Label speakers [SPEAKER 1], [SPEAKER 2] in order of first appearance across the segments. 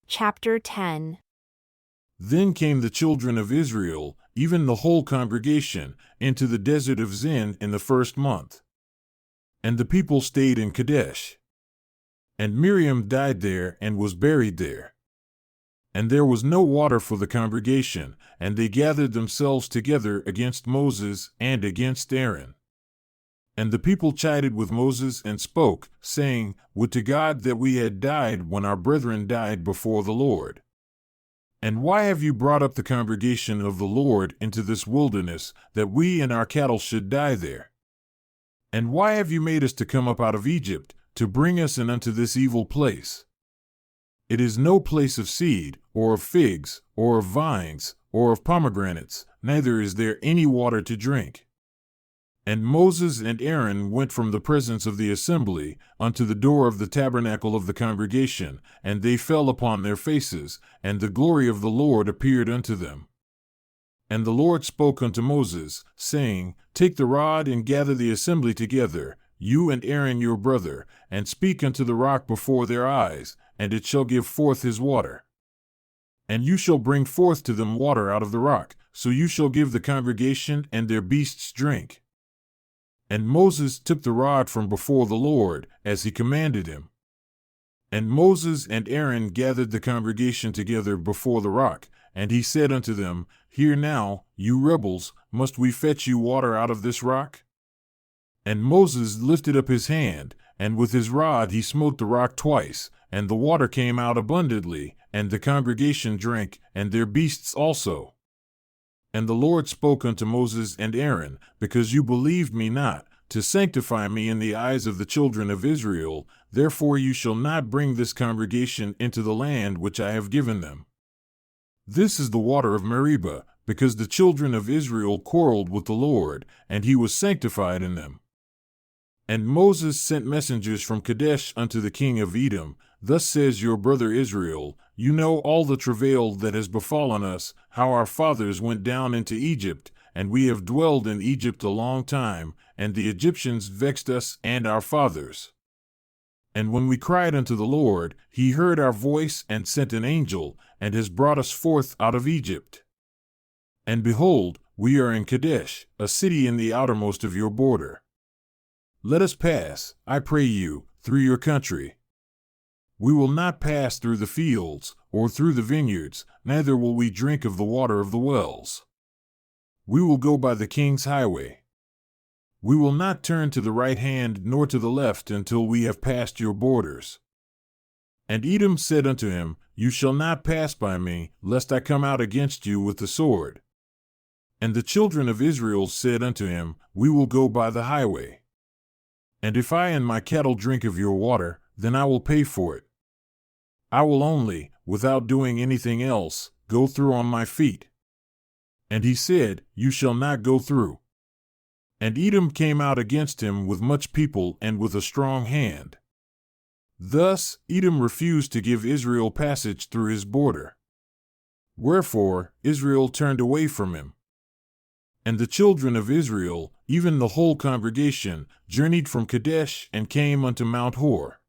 [SPEAKER 1] Chapter 10.
[SPEAKER 2] Then came the children of Israel, even the whole congregation, into the desert of Zin in the first month. And the people stayed in Kadesh. And Miriam died there and was buried there. And there was no water for the congregation, and they gathered themselves together against Moses and against Aaron. And the people chided with Moses and spoke, saying, Would to God that we had died when our brethren died before the Lord. And why have you brought up the congregation of the Lord into this wilderness, that we and our cattle should die there? And why have you made us to come up out of Egypt, to bring us in unto this evil place? It is no place of seed, or of figs, or of vines, or of pomegranates, neither is there any water to drink. And Moses and Aaron went from the presence of the assembly unto the door of the tabernacle of the congregation, and they fell upon their faces, and the glory of the Lord appeared unto them. And the Lord spoke unto Moses, saying, Take the rod and gather the assembly together, you and Aaron your brother, and speak unto the rock before their eyes, and it shall give forth his water. And you shall bring forth to them water out of the rock, so you shall give the congregation and their beasts drink. And Moses took the rod from before the Lord, as he commanded him. And Moses and Aaron gathered the congregation together before the rock, and he said unto them, Hear now, you rebels, must we fetch you water out of this rock? And Moses lifted up his hand, and with his rod he smote the rock twice, and the water came out abundantly, and the congregation drank, and their beasts also. And the Lord spoke unto Moses and Aaron, Because you believed me not, to sanctify me in the eyes of the children of Israel, therefore you shall not bring this congregation into the land which I have given them. This is the water of Meribah, because the children of Israel quarreled with the Lord, and he was sanctified in them. And Moses sent messengers from Kadesh unto the king of Edom, Thus says your brother Israel, You know all the travail that has befallen us, how our fathers went down into Egypt, and we have dwelled in Egypt a long time, and the Egyptians vexed us and our fathers. And when we cried unto the Lord, he heard our voice and sent an angel, and has brought us forth out of Egypt. And behold, we are in Kadesh, a city in the outermost of your border. Let us pass, I pray you, through your country. We will not pass through the fields, or through the vineyards, neither will we drink of the water of the wells. We will go by the king's highway. We will not turn to the right hand nor to the left until we have passed your borders. And Edom said unto him, You shall not pass by me, lest I come out against you with the sword. And the children of Israel said unto him, We will go by the highway. And if I and my cattle drink of your water, then I will pay for it. I will only, without doing anything else, go through on my feet. And he said, You shall not go through. And Edom came out against him with much people and with a strong hand. Thus Edom refused to give Israel passage through his border. Wherefore Israel turned away from him. And the children of Israel, even the whole congregation, journeyed from Kadesh and came unto Mount Hor.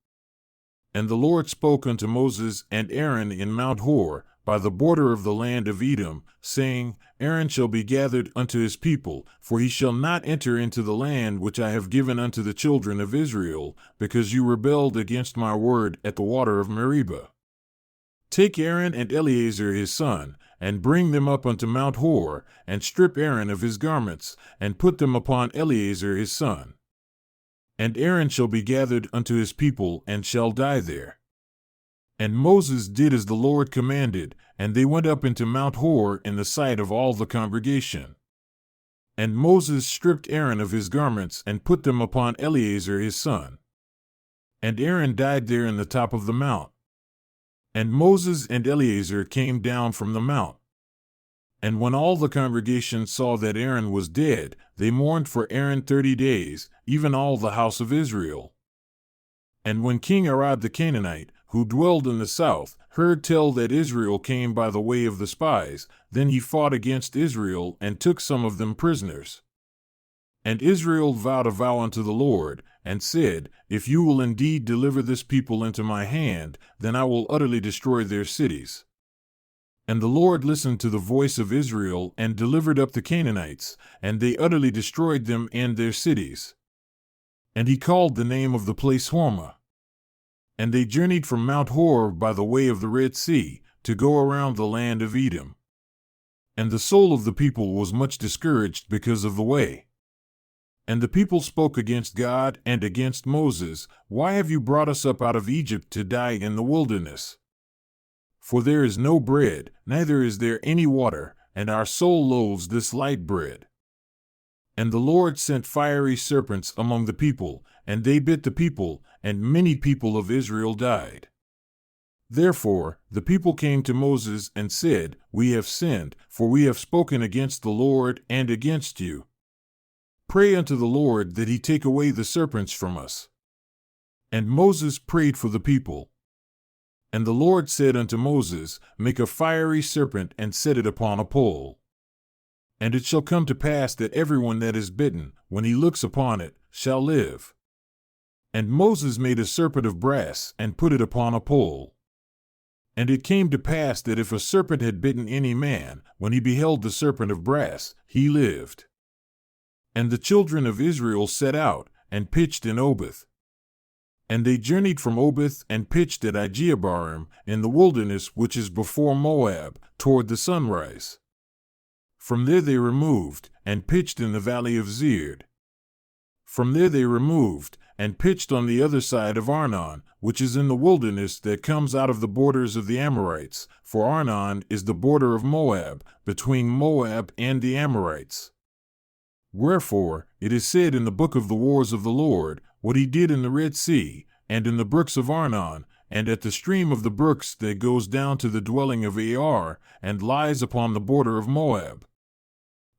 [SPEAKER 2] And the Lord spoke unto Moses and Aaron in Mount Hor, by the border of the land of Edom, saying, Aaron shall be gathered unto his people, for he shall not enter into the land which I have given unto the children of Israel, because you rebelled against my word at the water of Meribah. Take Aaron and Eleazar his son, and bring them up unto Mount Hor, and strip Aaron of his garments, and put them upon Eleazar his son. And Aaron shall be gathered unto his people, and shall die there. And Moses did as the Lord commanded, and they went up into Mount Hor in the sight of all the congregation. And Moses stripped Aaron of his garments, and put them upon Eleazar his son. And Aaron died there in the top of the mount. And Moses and Eleazar came down from the mount. And when all the congregation saw that Aaron was dead, they mourned for Aaron 30 days, even all the house of Israel. And when King Arad the Canaanite, who dwelled in the south, heard tell that Israel came by the way of the spies, then he fought against Israel and took some of them prisoners. And Israel vowed a vow unto the Lord, and said, If you will indeed deliver this people into my hand, then I will utterly destroy their cities. And the Lord listened to the voice of Israel and delivered up the Canaanites, and they utterly destroyed them and their cities. And he called the name of the place Hormah. And they journeyed from Mount Hor by the way of the Red Sea, to go around the land of Edom. And the soul of the people was much discouraged because of the way. And the people spoke against God and against Moses, Why have you brought us up out of Egypt to die in the wilderness? For there is no bread, neither is there any water, and our soul loathes this light bread. And the Lord sent fiery serpents among the people, and they bit the people, and many people of Israel died. Therefore the people came to Moses and said, We have sinned, for we have spoken against the Lord and against you. Pray unto the Lord that he take away the serpents from us. And Moses prayed for the people. And the Lord said unto Moses, Make a fiery serpent and set it upon a pole. And it shall come to pass that everyone that is bitten, when he looks upon it, shall live. And Moses made a serpent of brass and put it upon a pole. And it came to pass that if a serpent had bitten any man, when he beheld the serpent of brass, he lived. And the children of Israel set out, and pitched in Oboth. And they journeyed from Oboth and pitched at Ijeabarim, in the wilderness which is before Moab, toward the sunrise. From there they removed, and pitched in the valley of Zered. From there they removed, and pitched on the other side of Arnon, which is in the wilderness that comes out of the borders of the Amorites, for Arnon is the border of Moab, between Moab and the Amorites. Wherefore, it is said in the book of the wars of the Lord, what he did in the Red Sea, and in the brooks of Arnon, and at the stream of the brooks that goes down to the dwelling of Ar, and lies upon the border of Moab.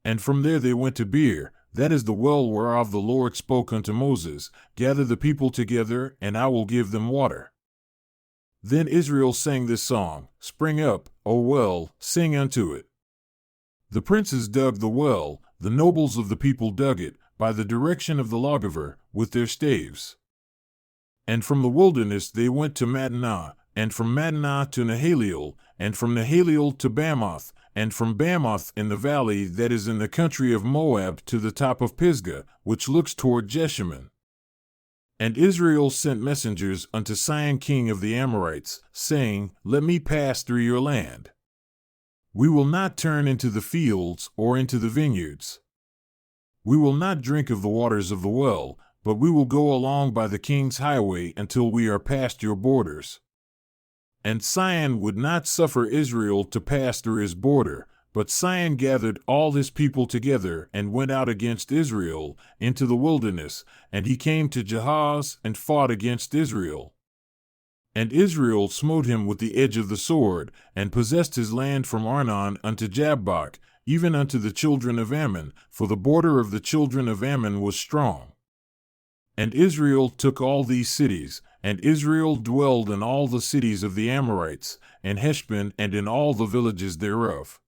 [SPEAKER 2] And from there they went to Beer, that is the well whereof the Lord spoke unto Moses, Gather the people together, and I will give them water. Then Israel sang this song, Spring up, O well, sing unto it. The princes dug the well, the nobles of the people dug it, by the direction of the lawgiver, with their staves. And from the wilderness they went to Mattanah, and from Mattanah to Nahaliel, and from Nahaliel to Bamoth, and from Bamoth in the valley that is in the country of Moab to the top of Pisgah, which looks toward Jeshimon. And Israel sent messengers unto Sihon king of the Amorites, saying, Let me pass through your land. We will not turn into the fields or into the vineyards. We will not drink of the waters of the well, but we will go along by the king's highway until we are past your borders. And Sihon would not suffer Israel to pass through his border, but Sihon gathered all his people together and went out against Israel into the wilderness, and he came to Jahaz and fought against Israel. And Israel smote him with the edge of the sword, and possessed his land from Arnon unto Jabbok, even unto the children of Ammon, for the border of the children of Ammon was strong. And Israel took all these cities, and Israel dwelled in all the cities of the Amorites, and Heshbon, and in all the villages thereof.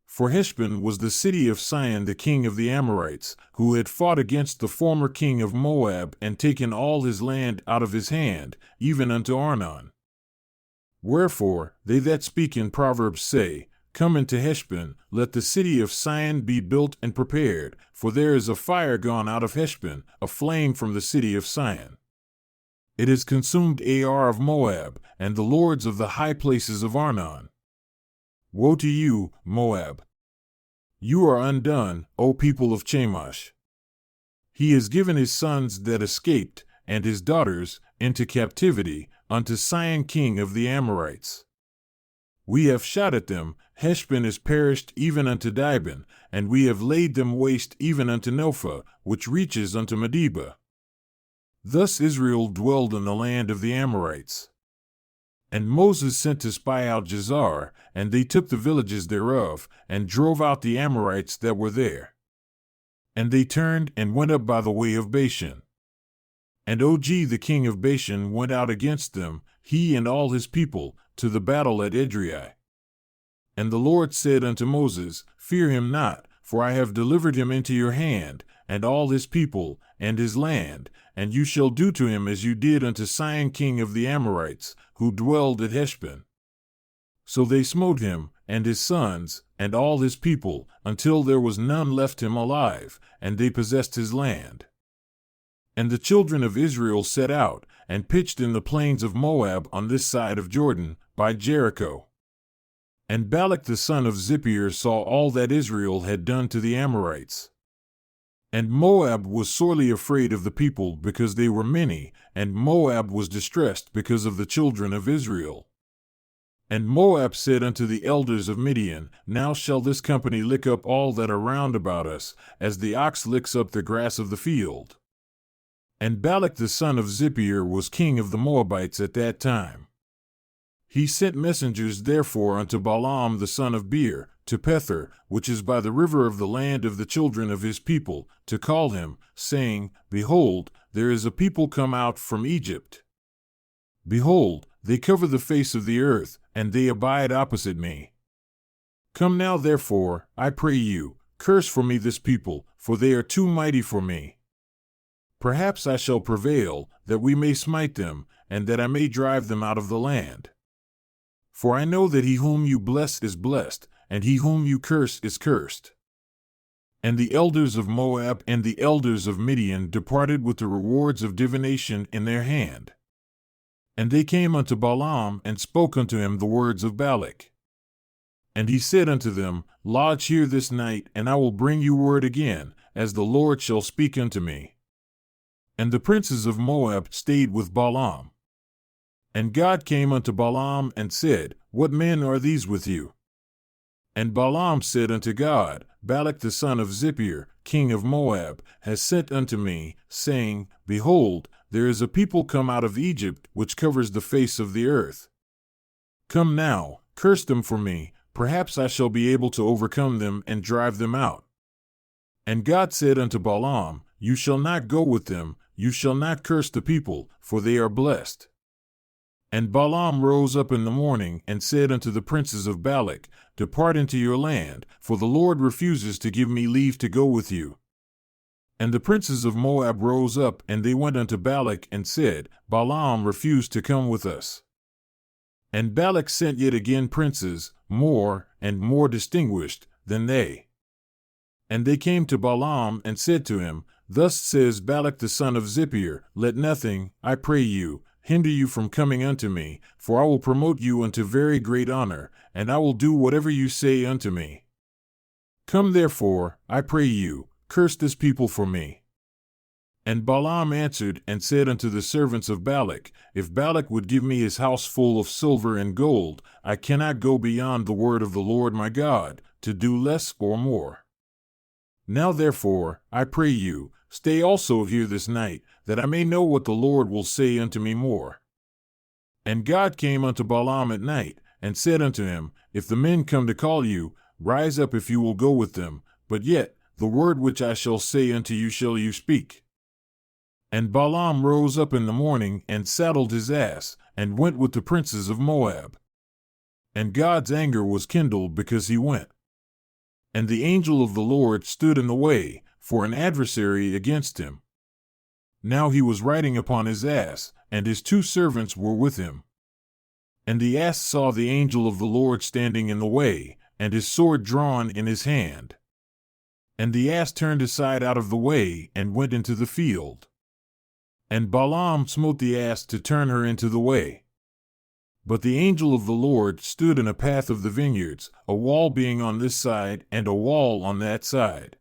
[SPEAKER 2] For Heshbon was the city of Sihon the king of the Amorites, who had fought against the former king of Moab, and taken all his land out of his hand, even unto Arnon. Wherefore they that speak in Proverbs say, Come into Heshbon, let the city of Sihon be built and prepared, for there is a fire gone out of Heshbon, a flame from the city of Sihon. It has consumed Ar of Moab, and the lords of the high places of Arnon. Woe to you, Moab! You are undone, O people of Chemosh. He has given his sons that escaped, and his daughters, into captivity, unto Sihon king of the Amorites. We have shot at them, Heshbon is perished even unto Dibon, and we have laid them waste even unto Nophah, which reaches unto Medeba. Thus Israel dwelled in the land of the Amorites. And Moses sent to spy out Jazer, and they took the villages thereof, and drove out the Amorites that were there. And they turned and went up by the way of Bashan. And Og the king of Bashan went out against them, he and all his people, to the battle at Edrei. And the Lord said unto Moses, Fear him not, for I have delivered him into your hand, and all his people, and his land, and you shall do to him as you did unto Sihon king of the Amorites, who dwelled at Heshbon. So they smote him, and his sons, and all his people, until there was none left him alive, and they possessed his land. And the children of Israel set out, and pitched in the plains of Moab on this side of Jordan, by Jericho. And Balak the son of Zippor saw all that Israel had done to the Amorites. And Moab was sorely afraid of the people because they were many, and Moab was distressed because of the children of Israel. And Moab said unto the elders of Midian, Now shall this company lick up all that are round about us, as the ox licks up the grass of the field. And Balak the son of Zippor was king of the Moabites at that time. He sent messengers therefore unto Balaam the son of Beor, to Pethor, which is by the river of the land of the children of his people, to call him, saying, Behold, there is a people come out from Egypt. Behold, they cover the face of the earth, and they abide opposite me. Come now therefore, I pray you, curse for me this people, for they are too mighty for me. Perhaps I shall prevail, that we may smite them, and that I may drive them out of the land. For I know that he whom you bless is blessed, and he whom you curse is cursed. And the elders of Moab and the elders of Midian departed with the rewards of divination in their hand. And they came unto Balaam, and spoke unto him the words of Balak. And he said unto them, Lodge here this night, and I will bring you word again, as the Lord shall speak unto me. And the princes of Moab stayed with Balaam. And God came unto Balaam, and said, What men are these with you? And Balaam said unto God, Balak the son of Zippor, king of Moab, has sent unto me, saying, Behold, there is a people come out of Egypt, which covers the face of the earth. Come now, curse them for me, perhaps I shall be able to overcome them and drive them out. And God said unto Balaam, You shall not go with them, you shall not curse the people, for they are blessed. And Balaam rose up in the morning, and said unto the princes of Balak, Depart into your land, for the Lord refuses to give me leave to go with you. And the princes of Moab rose up, and they went unto Balak, and said, Balaam refused to come with us. And Balak sent yet again princes, more and more distinguished than they. And they came to Balaam, and said to him, Thus says Balak the son of Zippor, Let nothing, I pray you, hinder you from coming unto me, for I will promote you unto very great honor, and I will do whatever you say unto me. Come therefore, I pray you, curse this people for me. And Balaam answered and said unto the servants of Balak, If Balak would give me his house full of silver and gold, I cannot go beyond the word of the Lord my God, to do less or more. Now therefore, I pray you, stay also here this night, that I may know what the Lord will say unto me more. And God came unto Balaam at night, and said unto him, If the men come to call you, rise up if you will go with them, but yet the word which I shall say unto you shall you speak. And Balaam rose up in the morning, and saddled his ass, and went with the princes of Moab. And God's anger was kindled because he went. And the angel of the Lord stood in the way, for an adversary against him. Now he was riding upon his ass, and his 2 servants were with him. And the ass saw the angel of the Lord standing in the way, and his sword drawn in his hand. And the ass turned aside out of the way, and went into the field. And Balaam smote the ass to turn her into the way. But the angel of the Lord stood in a path of the vineyards, a wall being on this side, and a wall on that side.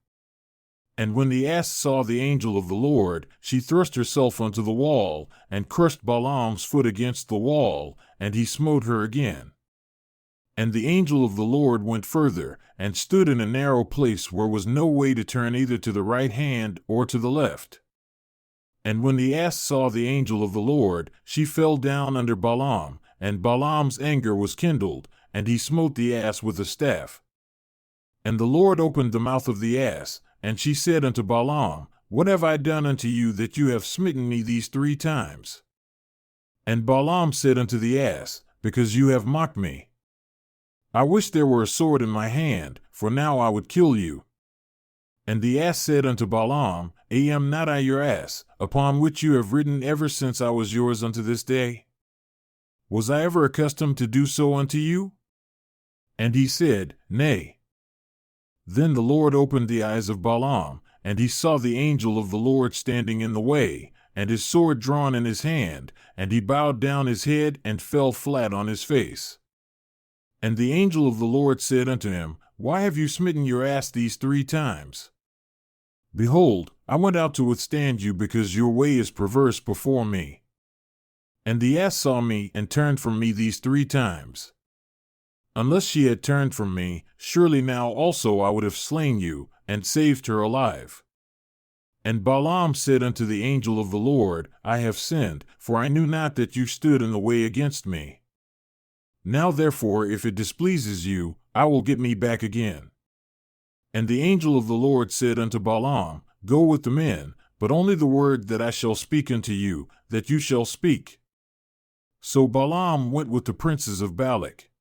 [SPEAKER 2] And when the ass saw the angel of the Lord, she thrust herself unto the wall, and crushed Balaam's foot against the wall, and he smote her again. And the angel of the Lord went further, and stood in a narrow place where was no way to turn either to the right hand or to the left. And when the ass saw the angel of the Lord, she fell down under Balaam, and Balaam's anger was kindled, and he smote the ass with a staff. And the Lord opened the mouth of the ass, and she said unto Balaam, What have I done unto you that you have smitten me these 3 times? And Balaam said unto the ass, Because you have mocked me. I wish there were a sword in my hand, for now I would kill you. And the ass said unto Balaam, Am not I your ass, upon which you have ridden ever since I was yours unto this day? Was I ever accustomed to do so unto you? And he said, Nay. Then the Lord opened the eyes of Balaam, and he saw the angel of the Lord standing in the way, and his sword drawn in his hand, and he bowed down his head and fell flat on his face. And the angel of the Lord said unto him, Why have you smitten your ass these 3 times? Behold, I went out to withstand you because your way is perverse before me. And the ass saw me and turned from me these 3 times. Unless she had turned from me, surely now also I would have slain you, and saved her alive. And Balaam said unto the angel of the Lord, I have sinned, for I knew not that you stood in the way against me. Now therefore, if it displeases you, I will get me back again. And the angel of the Lord said unto Balaam, Go with the men, but only the word that I shall speak unto you, that you shall speak. So Balaam went with the princes of Balak.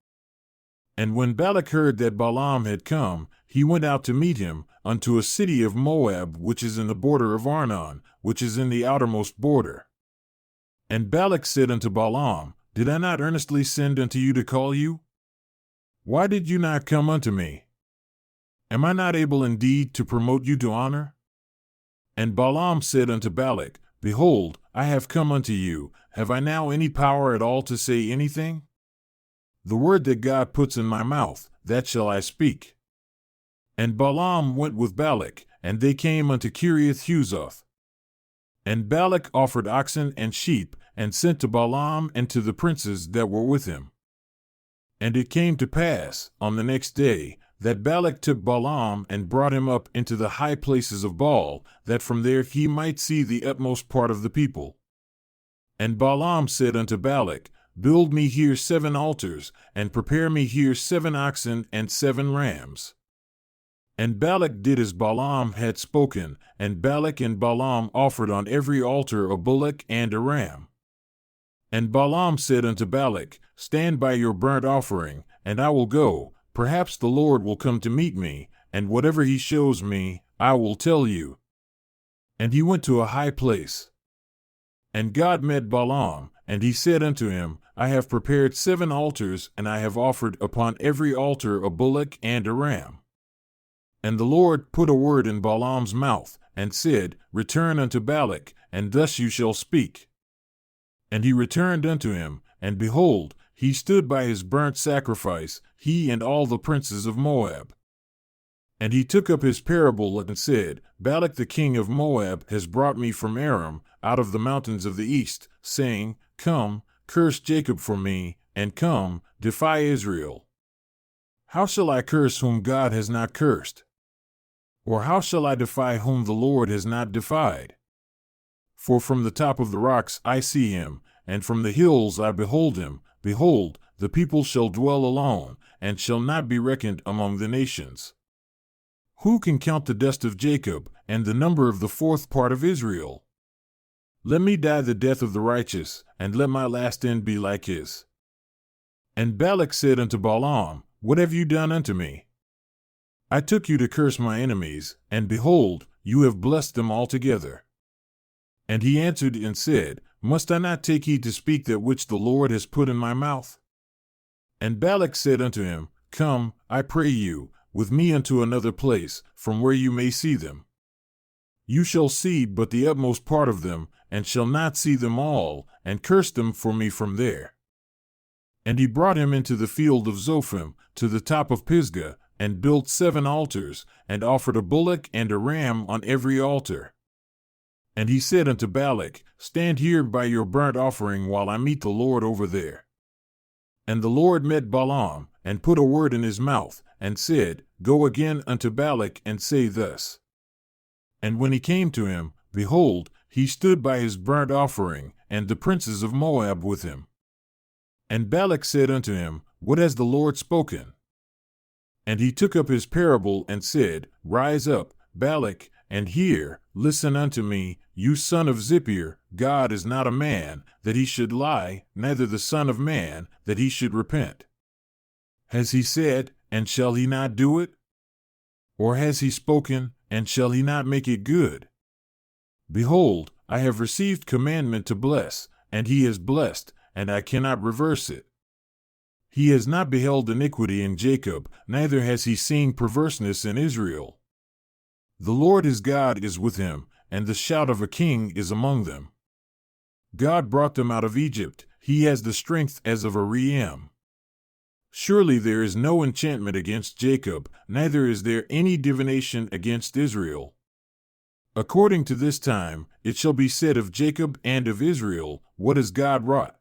[SPEAKER 2] And when Balak heard that Balaam had come, he went out to meet him, unto a city of Moab, which is in the border of Arnon, which is in the outermost border. And Balak said unto Balaam, Did I not earnestly send unto you to call you? Why did you not come unto me? Am I not able indeed to promote you to honor? And Balaam said unto Balak, Behold, I have come unto you. Have I now any power at all to say anything? The word that God puts in my mouth, that shall I speak. And Balaam went with Balak, and they came unto Kiriath Huzoth. And Balak offered oxen and sheep, and sent to Balaam and to the princes that were with him. And it came to pass, on the next day, that Balak took Balaam and brought him up into the high places of Baal, that from there he might see the utmost part of the people. And Balaam said unto Balak, Build me here 7 altars, and prepare me here 7 oxen and 7 rams. And Balak did as Balaam had spoken, and Balak and Balaam offered on every altar a bullock and a ram. And Balaam said unto Balak, Stand by your burnt offering, and I will go. Perhaps the Lord will come to meet me, and whatever he shows me, I will tell you. And he went to a high place. And God met Balaam, and he said unto him, I have prepared 7 altars, and I have offered upon every altar a bullock and a ram. And the Lord put a word in Balaam's mouth, and said, Return unto Balak, and thus you shall speak. And he returned unto him, and behold, he stood by his burnt sacrifice, he and all the princes of Moab. And he took up his parable and said, Balak the king of Moab has brought me from Aram, out of the mountains of the east, saying, Come, curse Jacob for me, and come, defy Israel. How shall I curse whom God has not cursed? Or how shall I defy whom the Lord has not defied? For from the top of the rocks I see him, and from the hills I behold him. Behold, the people shall dwell alone, and shall not be reckoned among the nations. Who can count the dust of Jacob, and the number of the 4th part of Israel? Let me die the death of the righteous, and let my last end be like his. And Balak said unto Balaam, What have you done unto me? I took you to curse my enemies, and behold, you have blessed them altogether. And he answered and said, Must I not take heed to speak that which the Lord has put in my mouth? And Balak said unto him, Come, I pray you, with me unto another place, from where you may see them. You shall see but the utmost part of them, and shall not see them all, and curse them for me from there. And he brought him into the field of Zophim, to the top of Pisgah, and built 7 altars, and offered a bullock and a ram on every altar. And he said unto Balak, Stand here by your burnt offering while I meet the Lord over there. And the Lord met Balaam, and put a word in his mouth, and said, Go again unto Balak, and say thus. And when he came to him, behold, he stood by his burnt offering, and the princes of Moab with him. And Balak said unto him, What has the Lord spoken? And he took up his parable, and said, Rise up, Balak, and hear, listen unto me, you son of Zippor. God is not a man, that he should lie, neither the son of man, that he should repent. Has he said, and shall he not do it? Or has he spoken, and shall he not make it good? Behold, I have received commandment to bless, and he has blessed, and I cannot reverse it. He has not beheld iniquity in Jacob, neither has he seen perverseness in Israel. The Lord his God is with him, and the shout of a king is among them. God brought them out of Egypt, he has the strength as of a ram. Surely there is no enchantment against Jacob, neither is there any divination against Israel. According to this time, it shall be said of Jacob and of Israel, what has God wrought?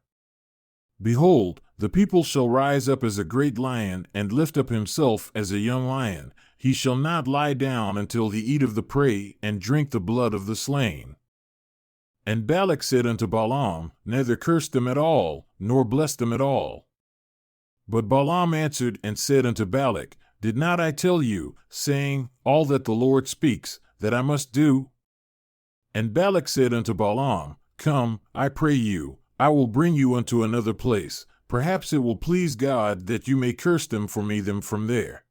[SPEAKER 2] Behold, the people shall rise up as a great lion, and lift up himself as a young lion. He shall not lie down until he eat of the prey, and drink the blood of the slain. And Balak said unto Balaam, neither curse them at all, nor bless them at all. But Balaam answered and said unto Balak, did not I tell you, saying, all that the Lord speaks, that I must do? And Balak said unto Balaam, come, I pray you, I will bring you unto another place. Perhaps it will please God that you may curse them from there.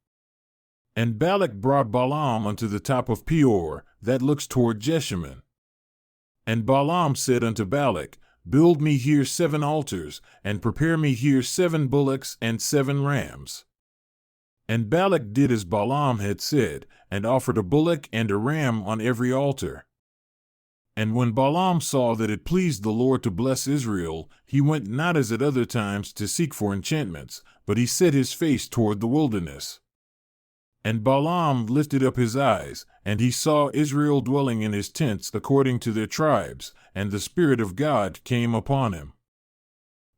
[SPEAKER 2] And Balak brought Balaam unto the top of Peor, that looks toward Jeshimon. And Balaam said unto Balak, build me here 7 altars, and prepare me here 7 bullocks and 7 rams. And Balak did as Balaam had said, and offered a bullock and a ram on every altar. And when Balaam saw that it pleased the Lord to bless Israel, he went not as at other times to seek for enchantments, but he set his face toward the wilderness. And Balaam lifted up his eyes, and he saw Israel dwelling in his tents according to their tribes, and the Spirit of God came upon him.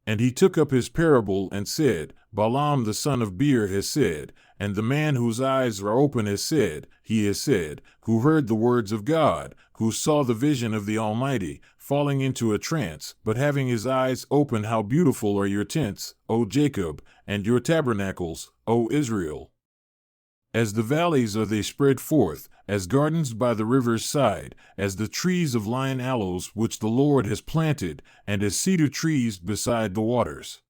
[SPEAKER 2] And he took up his parable and said, Balaam the son of Beor has said, and the man whose eyes are open has said, he has said, who heard the words of God, who saw the vision of the Almighty, falling into a trance, but having his eyes open, how beautiful are your tents, O Jacob, and your tabernacles, O Israel. As the valleys are they spread forth, as gardens by the river's side, as the trees of lion aloes which the Lord has planted, and as cedar trees beside the waters.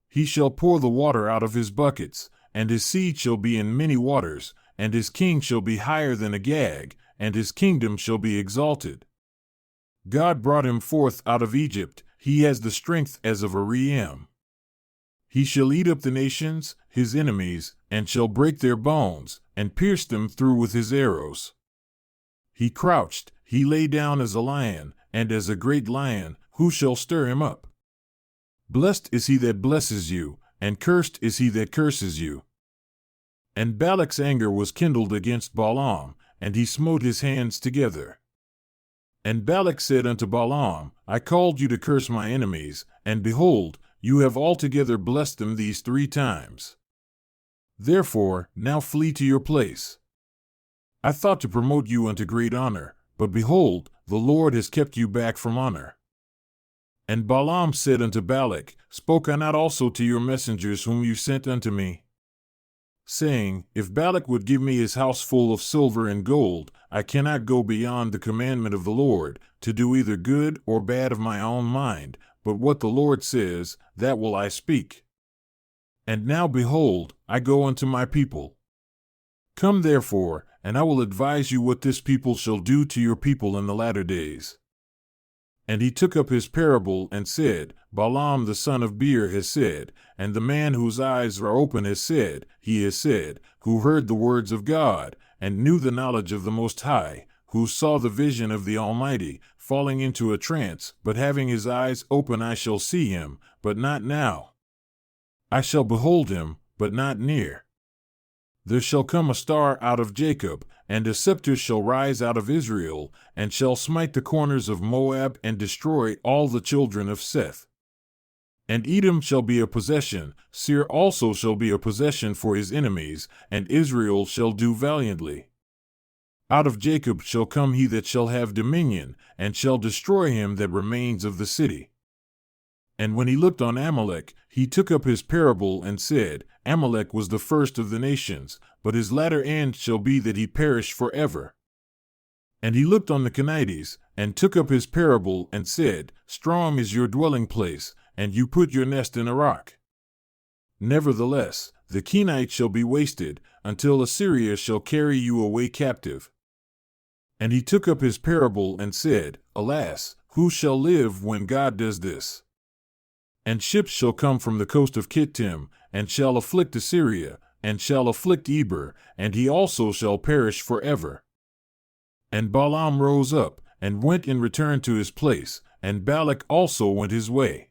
[SPEAKER 2] He shall pour the water out of his buckets, and his seed shall be in many waters, and his king shall be higher than Agag, and his kingdom shall be exalted. God brought him forth out of Egypt, he has the strength as of a ram. He shall eat up the nations, his enemies, and shall break their bones, and pierce them through with his arrows. He crouched, he lay down as a lion, and as a great lion, who shall stir him up? Blessed is he that blesses you, and cursed is he that curses you. And Balak's anger was kindled against Balaam, and he smote his hands together. And Balak said unto Balaam, I called you to curse my enemies, and behold, you have altogether blessed them these 3 times. Therefore, now flee to your place. I thought to promote you unto great honor, but behold, the Lord has kept you back from honor. And Balaam said unto Balak, spoke I not also to your messengers whom you sent unto me? Saying, if Balak would give me his house full of silver and gold, I cannot go beyond the commandment of the Lord, to do either good or bad of my own mind, but what the Lord says, that will I speak. And now behold, I go unto my people. Come therefore, and I will advise you what this people shall do to your people in the latter days. And he took up his parable and said, Balaam the son of Beor has said, and the man whose eyes are open has said, he has said, who heard the words of God, and knew the knowledge of the Most High, who saw the vision of the Almighty, falling into a trance, but having his eyes open I shall see him, but not now. I shall behold him, but not near. There shall come a star out of Jacob, and a scepter shall rise out of Israel, and shall smite the corners of Moab and destroy all the children of Seth. And Edom shall be a possession, Seir also shall be a possession for his enemies, and Israel shall do valiantly. Out of Jacob shall come he that shall have dominion, and shall destroy him that remains of the city. And when he looked on Amalek, he took up his parable and said, Amalek was the first of the nations, but his latter end shall be that he perish forever. And he looked on the Canaanites, and took up his parable and said, Strong is your dwelling place, and you put your nest in a rock. Nevertheless, the Kenites shall be wasted, until Assyria shall carry you away captive. And he took up his parable and said, Alas, who shall live when God does this? And ships shall come from the coast of Kittim, and shall afflict Assyria, and shall afflict Eber, and he also shall perish forever. And Balaam rose up, and went and returned to his place, and Balak also went his way.